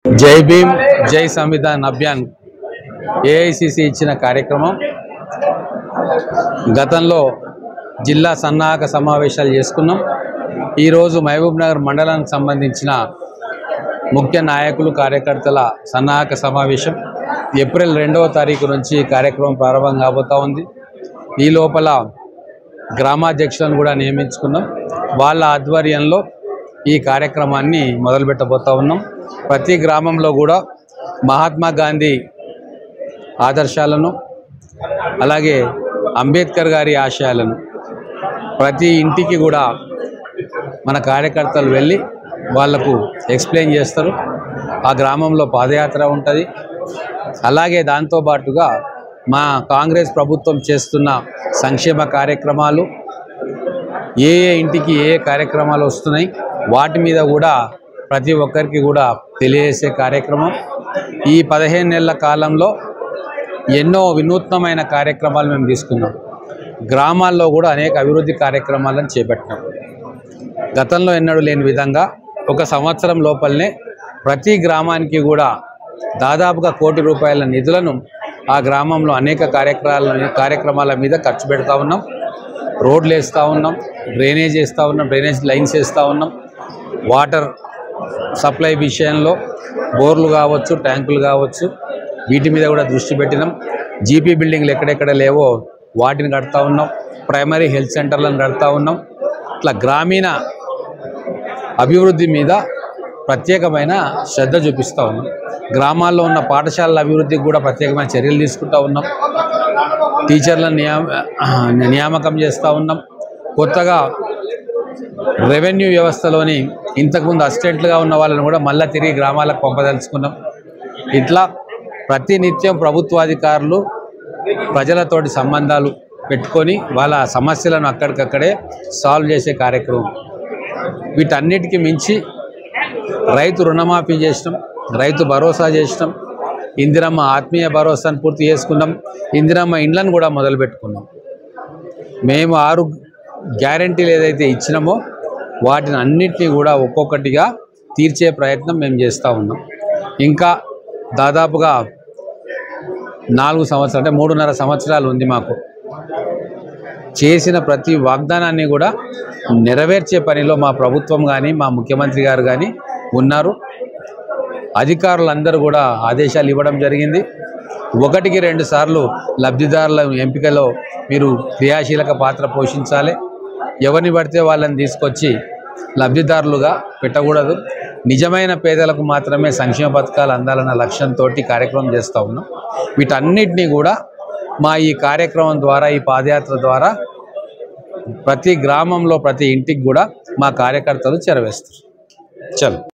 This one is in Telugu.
జై భీమ్ జై సంవిధాన్ అభియాన్ ఏఐసిసి ఇచ్చిన కార్యక్రమం గతంలో జిల్లా సన్నాహక సమావేశాలు చేసుకున్నాం। ఈ రోజు మహబూబ్ నగర్ మండలానికి సంబంధించిన ముఖ్య నాయకులు కార్యకర్తల సన్నాహక సమావేశం ఏప్రిల్ 2వ తారీఖు నుంచి కార్యక్రమం ప్రారంభం కాబోతా ఉంది। ఈ లోపల గ్రామాధ్యక్షులను కూడా నియమించుకున్నాం। వాళ్ళ ఆధ్వర్యంలో ఈ కార్యక్రమాన్ని మొదలుపెట్టబోతా ఉన్నాం। ప్రతి గ్రామంలో కూడా మహాత్మా గాంధీ ఆదర్శాలను అలాగే అంబేద్కర్ గారి ఆశయాలను ప్రతి ఇంటికి కూడా మన కార్యకర్తలు వెళ్ళి వాళ్లకు ఎక్స్ప్లెయిన్ చేస్తారు। ఆ గ్రామంలో పాదయాత్ర ఉంటుంది। అలాగే దాంతో పాటుగా మా కాంగ్రెస్ ప్రభుత్వం చేస్తున్న సంక్షేమ కార్యక్రమాలు ఏ ఇంటికి ఏ కార్యక్రమాలు వస్తున్నాయి వాటి మీద కూడా ప్రతి ఒక్కరికి కూడా తెలియజేసే కార్యక్రమం। ఈ 15 నెలల కాలంలో ఎన్నో వినూత్నమైన కార్యక్రమాలు మేము తీసుకున్నాం। గ్రామాల్లో కూడా అనేక అభివృద్ధి కార్యక్రమాలను చేపట్టాం। గతంలో ఎన్నడూ లేని విధంగా ఒక సంవత్సరం లోపలనే ప్రతి గ్రామానికి కూడా దాదాపుగా ₹1 కోటి నిధులను ఆ గ్రామంలో అనేక కార్యక్రమాల మీద ఖర్చు పెడతా ఉన్నాం। రోడ్లు వేస్తూ ఉన్నాం, డ్రైనేజ్ వేస్తూ ఉన్నాం, డ్రైనేజ్ లైన్స్ వేస్తూ ఉన్నాం। వాటర్ సప్లై విషయంలో బోర్లు కావచ్చు, ట్యాంకులు కావచ్చు, వీటి మీద కూడా దృష్టి పెట్టినాం। జీపీ బిల్డింగ్లు ఎక్కడెక్కడ లేవో వాటిని కడతా ఉన్నాం। ప్రైమరీ హెల్త్ సెంటర్లను కడతా ఉన్నాం। ఇట్లా గ్రామీణ అభివృద్ధి మీద ప్రత్యేకమైన శ్రద్ధ చూపిస్తూ ఉన్నాం। గ్రామాల్లో ఉన్న పాఠశాలల అభివృద్ధికి కూడా ప్రత్యేకమైన చర్యలు తీసుకుంటూ ఉన్నాం। టీచర్లను నియామకం చేస్తూ ఉన్నాం। కొత్తగా రెవెన్యూ వ్యవస్థలోని ఇంతకుముందు అసిస్టెంట్లుగా ఉన్న వాళ్ళని కూడా మళ్ళీ తిరిగి గ్రామాలకు పంపదలుచుకున్నాం। ఇట్లా ప్రతినిత్యం ప్రభుత్వాధికారులు ప్రజలతోటి సంబంధాలు పెట్టుకొని వాళ్ళ సమస్యలను అక్కడికక్కడే సాల్వ్ చేసే కార్యక్రమం। వీటన్నిటికీ మించి రైతు రుణమాఫీ చేసినాం, రైతు భరోసా చేసినాం, ఇందిరమ్మ ఆత్మీయ భరోసాను పూర్తి చేసుకున్నాం, ఇందిరమ్మ ఇండ్లను కూడా మొదలుపెట్టుకున్నాం। మేము 6 గ్యారంటీలు ఏదైతే ఇచ్చినామో వాటిని అన్నింటినీ కూడా ఒక్కొక్కటిగా తీర్చే ప్రయత్నం మేము చేస్తూ ఉన్నాం। ఇంకా దాదాపుగా 4 సంవత్సరాలు అంటే 3.5 సంవత్సరాలు ఉంది మాకు। చేసిన ప్రతి వాగ్దానాన్ని కూడా నెరవేర్చే పనిలో మా ప్రభుత్వం కానీ మా ముఖ్యమంత్రి గారు కానీ ఉన్నారు। అధికారులందరూ కూడా ఆదేశాలు ఇవ్వడం జరిగింది। 1కి 2 సార్లు లబ్ధిదారుల ఎంపికలో మీరు క్రియాశీలక పాత్ర పోషించాలి। ఎవరిని పడితే వాళ్ళని తీసుకొచ్చి లబ్ధిదారులుగా పెట్టకూడదు। నిజమైన పేదలకు మాత్రమే సంక్షేమ పథకాలు అందాలన్న లక్ష్యంతో కార్యక్రమం చేస్తూ ఉన్నాం। వీటన్నిటినీ కూడా మా ఈ కార్యక్రమం ద్వారా, ఈ పాదయాత్ర ద్వారా ప్రతి గ్రామంలో ప్రతి ఇంటికి కూడా మా కార్యకర్తలు చేరవేస్తారు। చలో।